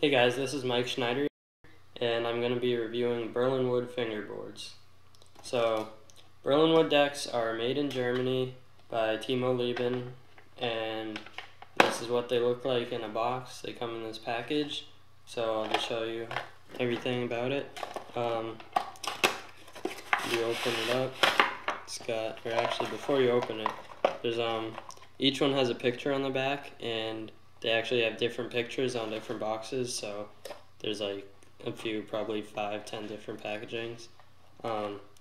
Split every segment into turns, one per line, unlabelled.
Hey guys, this is Mike Schneider, and I'm going to be reviewing Berlinwood Fingerboards. So, Berlinwood decks are made in Germany by Timo Lieben, and this is what they look like in a box. They come in this package, so I'll just show you everything about it. You open it up, it's got, or actually before you open it, there's each one has a picture on the back, and they actually have different pictures on different boxes, so there's like a few, probably 5-10 different packagings.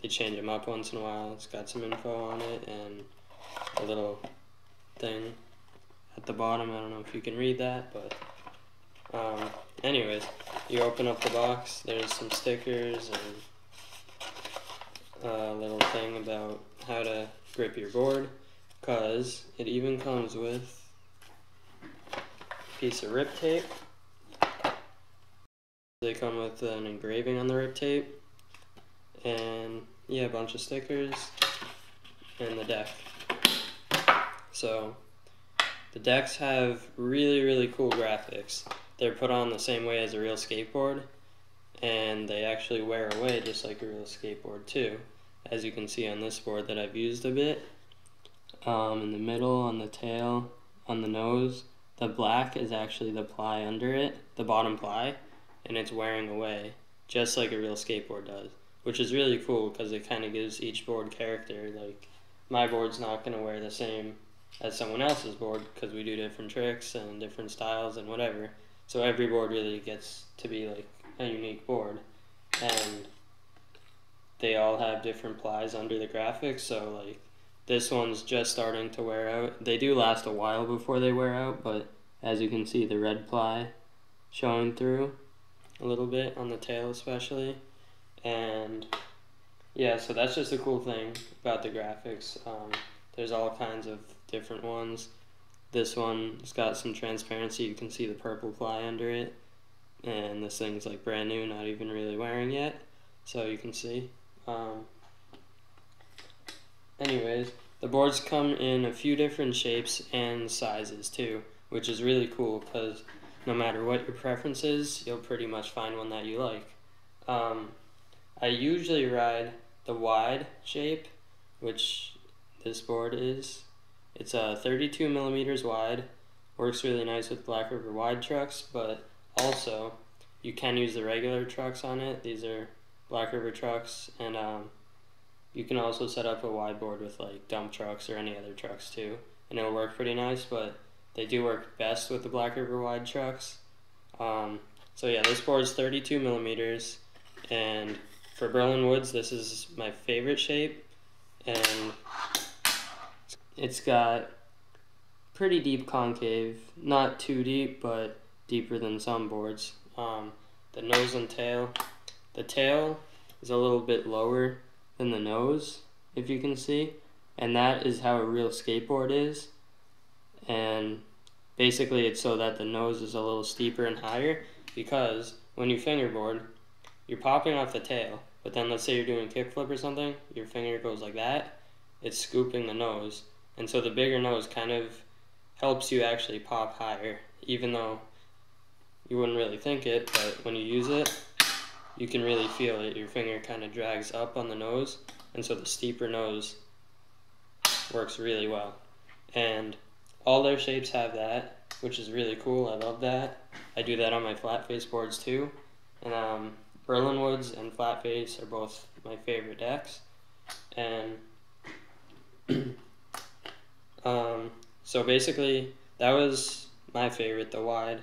They change them up once in a while. It's got some info on it and a little thing at the bottom. I don't know if you can read that, but anyways, you open up the box, there's some stickers and a little thing about how to grip your board, because it even comes with piece of rip tape. They come with an engraving on the rip tape, and yeah, a bunch of stickers, and the deck. So the decks have really cool graphics. They're put on the same way as a real skateboard, and they actually wear away just like a real skateboard too, as you can see on this board that I've used a bit. In the middle, on the tail, on the nose, the black is actually the ply under it, the bottom ply, and it's wearing away, just like a real skateboard does, which is really cool because it kind of gives each board character. Like, my board's not going to wear the same as someone else's board because we do different tricks and different styles and whatever, so every board really gets to be like a unique board, and they all have different plies under the graphics, so like, this one's just starting to wear out. They do last a while before they wear out, but as you can see, the red ply showing through a little bit on the tail especially. And yeah, so that's just a cool thing about the graphics. There's all kinds of different ones. This one's got some transparency. You can see the purple ply under it. And this thing's like brand new, not even really wearing yet. So you can see. Anyways, the boards come in a few different shapes and sizes too, which is really cool because no matter what your preference is, you'll pretty much find one that you like. I usually ride the wide shape, which this board is. It's 32 millimeters wide, works really nice with Black River wide trucks, but also you can use the regular trucks on it. These are Black River trucks, and you can also set up a wide board with like dump trucks or any other trucks too, and it'll work pretty nice, but they do work best with the Black River wide trucks. So yeah, this board is 32 millimeters, and for Berlinwoods, this is my favorite shape, and it's got pretty deep concave, not too deep, but deeper than some boards. The nose and tail, the tail is a little bit lower than the nose, if you can see, and that is how a real skateboard is. And basically it's so that the nose is a little steeper and higher, because when you fingerboard, you're popping off the tail, but then let's say you're doing a kickflip or something, your finger goes like that, it's scooping the nose, and so the bigger nose kind of helps you actually pop higher, even though you wouldn't really think it, but when you use it, you can really feel it. Your finger kind of drags up on the nose, and so the steeper nose works really well. And all their shapes have that, which is really cool. I love that. I do that on my flat face boards too. And Berlinwoods and flat face are both my favorite decks. And so basically, that was my favorite, the wide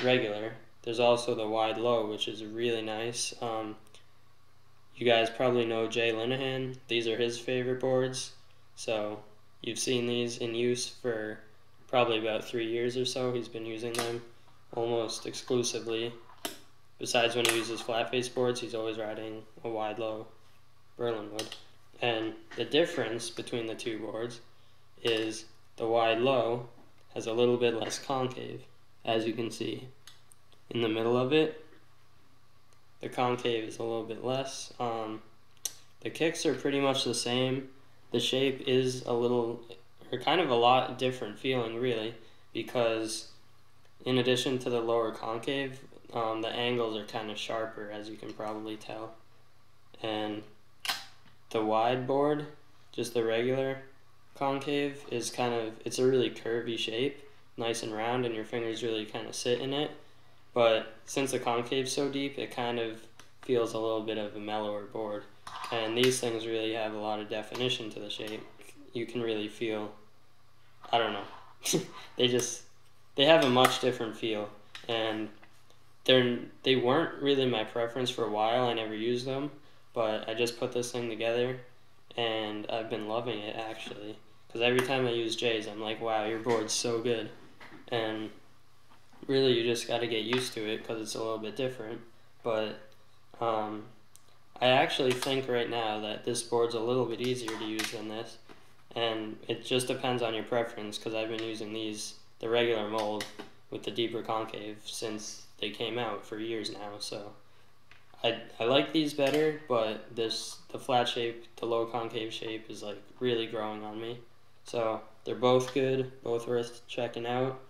regular. There's also the wide low, which is really nice. You guys probably know Jay Linehan. These are his favorite boards. So you've seen these in use for probably about 3 years or so. He's been using them almost exclusively. Besides when he uses flat face boards, he's always riding a wide low Berlinwood. And the difference between the two boards is the wide low has a little bit less concave, as you can see. In the middle of it, the concave is a little bit less. The kicks are pretty much the same. The shape is a little, or kind of a lot different feeling really, because in addition to the lower concave, the angles are kind of sharper, as you can probably tell. And the wide board, just the regular concave, is it's a really curvy shape, nice and round, and your fingers really kind of sit in it. But since the concave's so deep, it kind of feels a little bit of a mellower board. And these things really have a lot of definition to the shape. You can really feel, I don't know, they have a much different feel. And they weren't really my preference for a while. I never used them, but I just put this thing together, and I've been loving it, actually. Because every time I use Jay's, I'm like, wow, your board's so good. And really, you just got to get used to it because it's a little bit different. But I actually think right now that this board's a little bit easier to use than this. And it just depends on your preference, because I've been using the regular mold with the deeper concave since they came out for years now. So I like these better, but the flat shape, the low concave shape is like really growing on me. So they're both good, both worth checking out.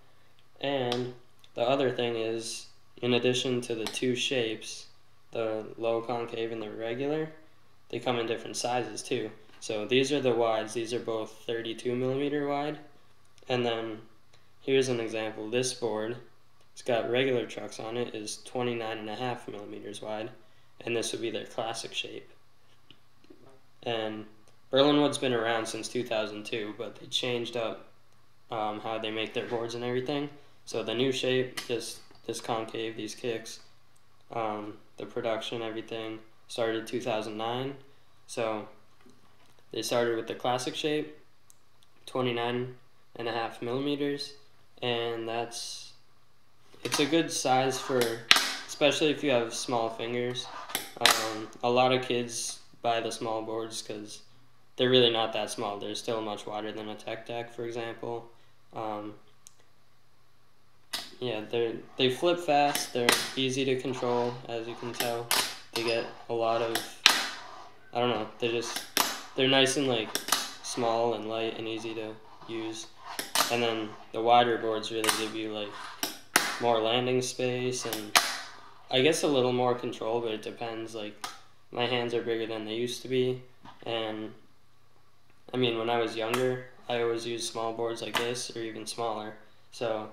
And the other thing is, in addition to the two shapes, the low concave and the regular, they come in different sizes too. So these are the wides. These are both 32 millimeter wide. And then here's an example. This board, it's got regular trucks on it, is 29.5 millimeters wide. And this would be their classic shape. And Berlinwood's been around since 2002, but they changed up how they make their boards and everything. So the new shape, this concave, these kicks, the production, everything, started 2009. So they started with the classic shape, 29.5 millimeters, and it's a good size for, especially if you have small fingers. A lot of kids buy the small boards because they're really not that small. They're still much wider than a tech deck, for example. Yeah, they flip fast. They're easy to control, as you can tell. They get a lot of, I don't know, they're nice and like small and light and easy to use. And then the wider boards really give you like more landing space and I guess a little more control, but it depends. Like, my hands are bigger than they used to be, and I mean, when I was younger, I always used small boards like this or even smaller. So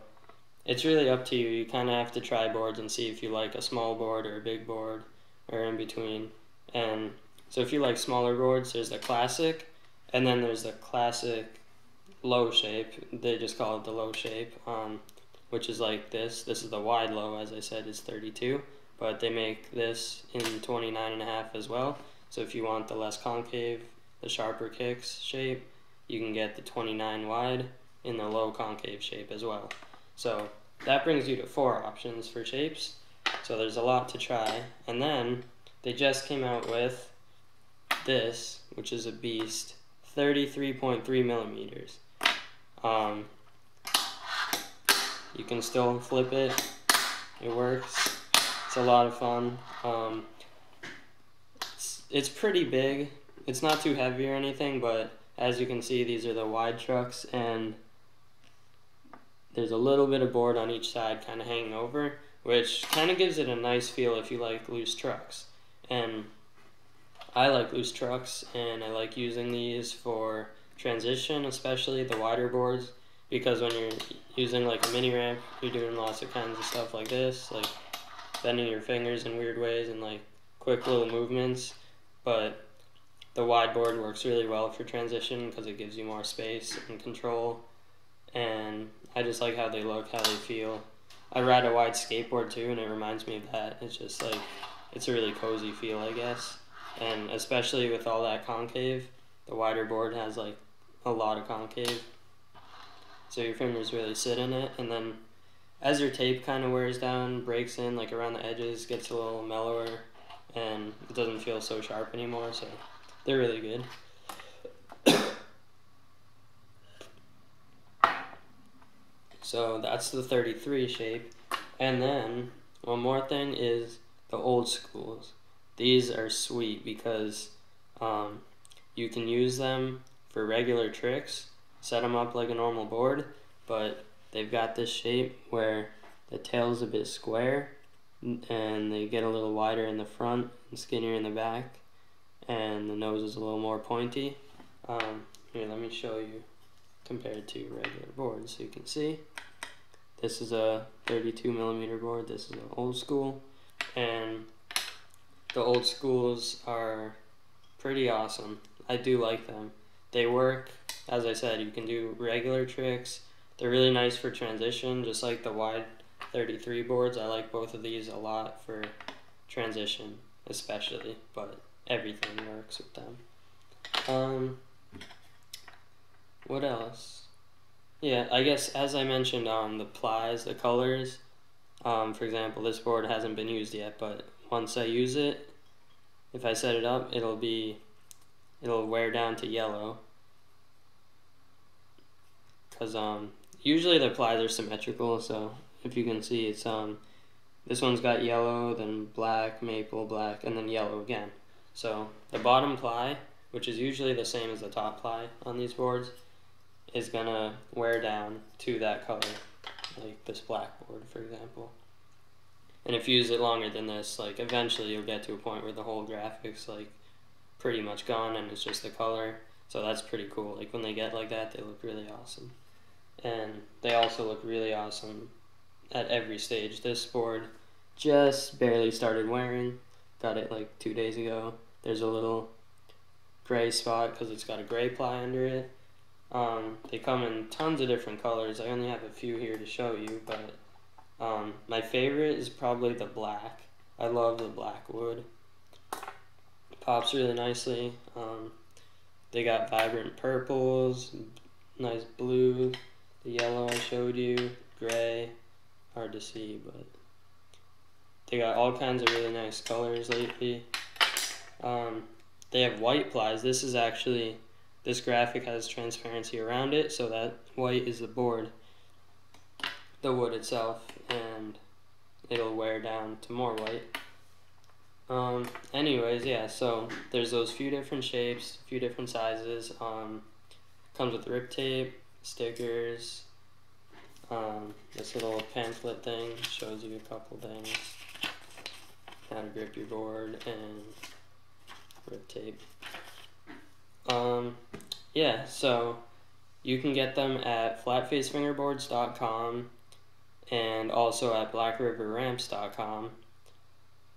it's really up to you. You kind of have to try boards and see if you like a small board or a big board or in between. And so if you like smaller boards, there's the classic, and then there's the classic low shape. They just call it the low shape, which is like this. This is the wide low, as I said, is 32, but they make this in 29.5 as well. So if you want the less concave, the sharper kicks shape, you can get the 29 wide in the low concave shape as well. So that brings you to 4 options for shapes. So there's a lot to try. And then they just came out with this, which is a beast, 33.3 millimeters. You can still flip it. It works. It's a lot of fun. It's pretty big. It's not too heavy or anything, but as you can see, these are the wide trucks, and there's a little bit of board on each side kind of hanging over, which kind of gives it a nice feel if you like loose trucks. And I like loose trucks, and I like using these for transition, especially the wider boards, because when you're using like a mini ramp, you're doing lots of kinds of stuff like this, like bending your fingers in weird ways and like quick little movements. But the wide board works really well for transition because it gives you more space and control, and I just like how they look, how they feel. I ride a wide skateboard too, and it reminds me of that. It's just like, it's a really cozy feel, I guess. And especially with all that concave, the wider board has like a lot of concave, so your fingers really sit in it. And then as your tape kind of wears down, breaks in like around the edges, gets a little mellower, and it doesn't feel so sharp anymore. So they're really good. So that's the 33 shape. And then one more thing is the old schools. These are sweet because you can use them for regular tricks, set them up like a normal board, but they've got this shape where the tail's a bit square, and they get a little wider in the front and skinnier in the back, and the nose is a little more pointy. Here, let me show you compared to regular boards so you can see. This is a 32mm board, this is an old school, and the old schools are pretty awesome. I do like them. They work, as I said, you can do regular tricks. They're really nice for transition, just like the wide 33 boards. I like both of these a lot for transition, especially, but everything works with them. What else? Yeah, I guess as I mentioned on the plies, the colors, for example, this board hasn't been used yet, but once I use it, if I set it up, it'll wear down to yellow. Because usually the plies are symmetrical, so if you can see, it's this one's got yellow, then black, maple, black, and then yellow again. So the bottom ply, which is usually the same as the top ply on these boards, is gonna wear down to that color, like this black board, for example. And if you use it longer than this, like eventually you'll get to a point where the whole graphic's like pretty much gone and it's just the color. So that's pretty cool. Like when they get like that, they look really awesome. And they also look really awesome at every stage. This board just barely started wearing. Got it like 2 days ago. There's a little gray spot because it's got a gray ply under it. They come in tons of different colors. I only have a few here to show you, but my favorite is probably the black. I love the black wood. Pops really nicely. They got vibrant purples, nice blue, the yellow I showed you, gray, hard to see, but they got all kinds of really nice colors lately. They have white plies. This graphic has transparency around it, so that white is the board, the wood itself, and it'll wear down to more white. Anyways, yeah, so there's those few different shapes, few different sizes. Comes with rip tape, stickers, this little pamphlet thing shows you a couple things, how to grip your board, and rip tape. Yeah, so you can get them at flatfacefingerboards.com and also at blackriverramps.com,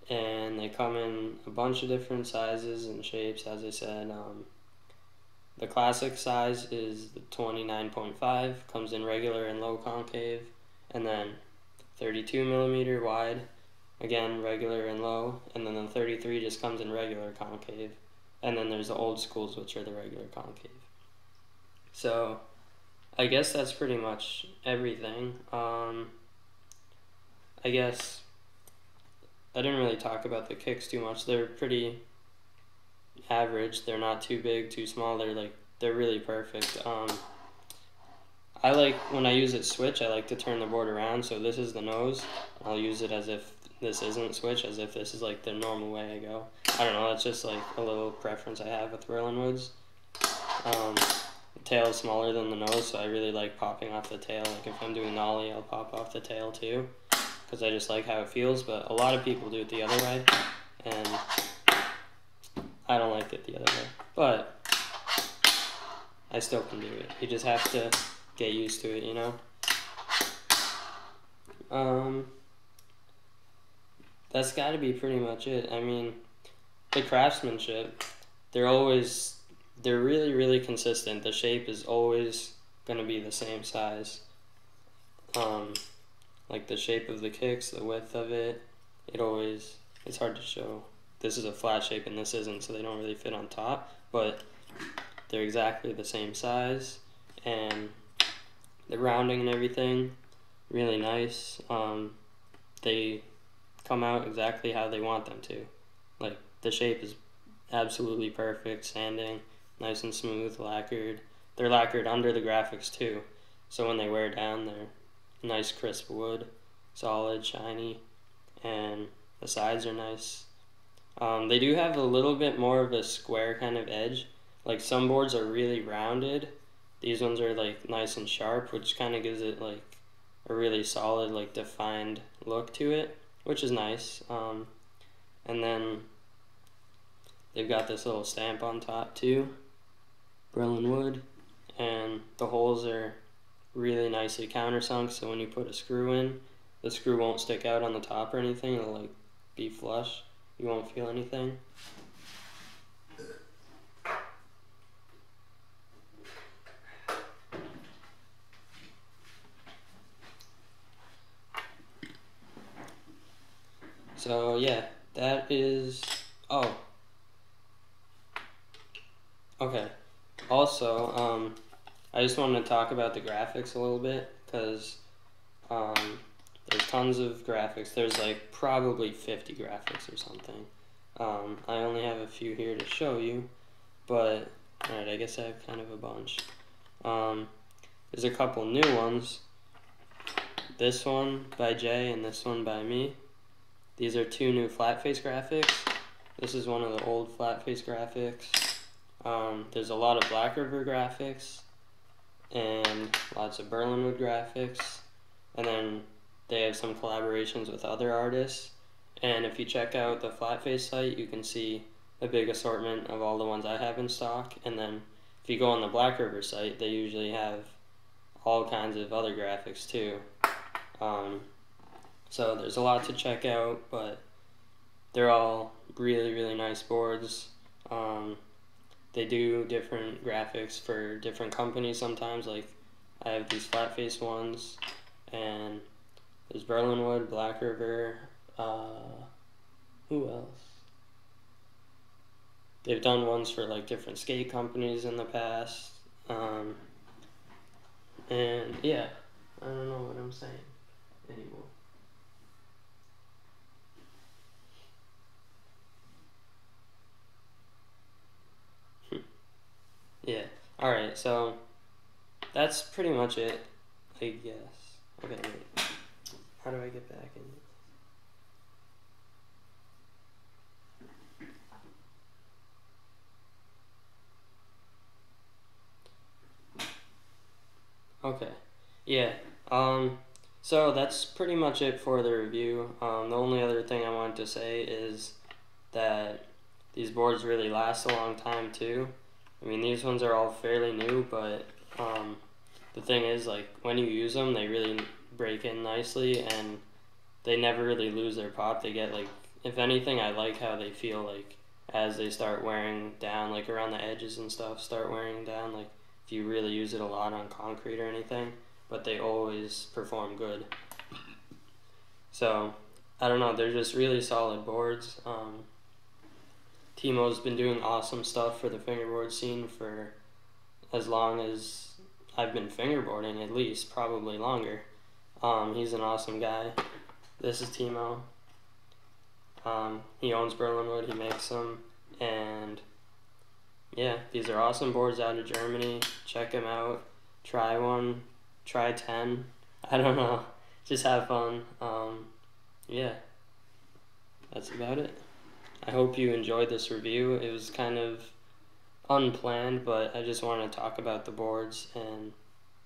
and they come in a bunch of different sizes and shapes, as I said. The classic size is the 29.5, comes in regular and low concave, and then 32mm wide, again regular and low, and then the 33 just comes in regular concave. And then there's the old schools, which are the regular concave. So I guess that's pretty much everything. I guess I didn't really talk about the kicks too much. They're pretty average. They're not too big, too small. They're really perfect. I like, when I use it switch, I like to turn the board around. So this is the nose. I'll use it as if this isn't switch, as if this is like the normal way I go. I don't know, that's just like a little preference I have with Berlinwoods. The tail is smaller than the nose, so I really like popping off the tail. Like if I'm doing nollie, I'll pop off the tail too, because I just like how it feels. But a lot of people do it the other way, and I don't like it the other way. But I still can do it. You just have to get used to it, you know? That's got to be pretty much it. I mean, the Craftsmanship, they're really, really consistent. The shape is always going to be the same size. Like the shape of the kicks, the width of it, it's hard to show. This is a flat shape and this isn't, so they don't really fit on top, but they're exactly the same size, and the rounding and everything, really nice. They come out exactly how they want them to. Like, the shape is absolutely perfect, sanding, nice and smooth, lacquered. They're lacquered under the graphics too, so when they wear down, they're nice crisp wood, solid, shiny, and the sides are nice. They do have a little bit more of a square kind of edge. Like, some boards are really rounded. These ones are like nice and sharp, which kind of gives it like a really solid, like, defined look to it, which is nice. And then they've got this little stamp on top too, Berlinwood, and the holes are really nicely countersunk, so when you put a screw in, the screw won't stick out on the top or anything. It'll like be flush. You won't feel anything. So yeah, that is, oh, okay. Also, I just wanted to talk about the graphics a little bit, because there's tons of graphics. There's like probably 50 graphics or something. I only have a few here to show you, but alright, I guess I have kind of a bunch. There's a couple new ones. This one by Jay and this one by me. These are two new flat face graphics. This is one of the old flat face graphics. There's a lot of Black River graphics and lots of Berlinwood graphics, and then they have some collaborations with other artists. And if you check out the flat face site, you can see a big assortment of all the ones I have in stock. And then if you go on the Black River site, they usually have all kinds of other graphics too. So there's a lot to check out, but they're all really, really nice boards. They do different graphics for different companies sometimes. Like, I have these flat face ones, and there's Berlinwood, Black River, who else? They've done ones for like different skate companies in the past. And yeah, I don't know what I'm saying anymore. Yeah. Alright, so that's pretty much it, I guess. Okay, wait. How do I get back in? Okay. Yeah. So that's pretty much it for the review. The only other thing I wanted to say is that these boards really last a long time too. I mean, these ones are all fairly new, but the thing is, like, when you use them, they really break in nicely, and they never really lose their pop. They get, like, if anything, I like how they feel, like, as they start wearing down, like, around the edges and stuff, start wearing down, like, if you really use it a lot on concrete or anything, but they always perform good. So, I don't know, they're just really solid boards. Timo's been doing awesome stuff for the fingerboard scene for as long as I've been fingerboarding, at least, probably longer. He's an awesome guy. This is Timo. He owns Berlinwood, he makes them, and yeah, these are awesome boards out of Germany. Check them out. Try one. Try 10. I don't know. Just have fun. Yeah, that's about it. I hope you enjoyed this review. It was kind of unplanned, but I just wanted to talk about the boards and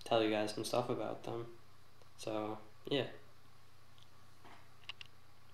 tell you guys some stuff about them. So, yeah.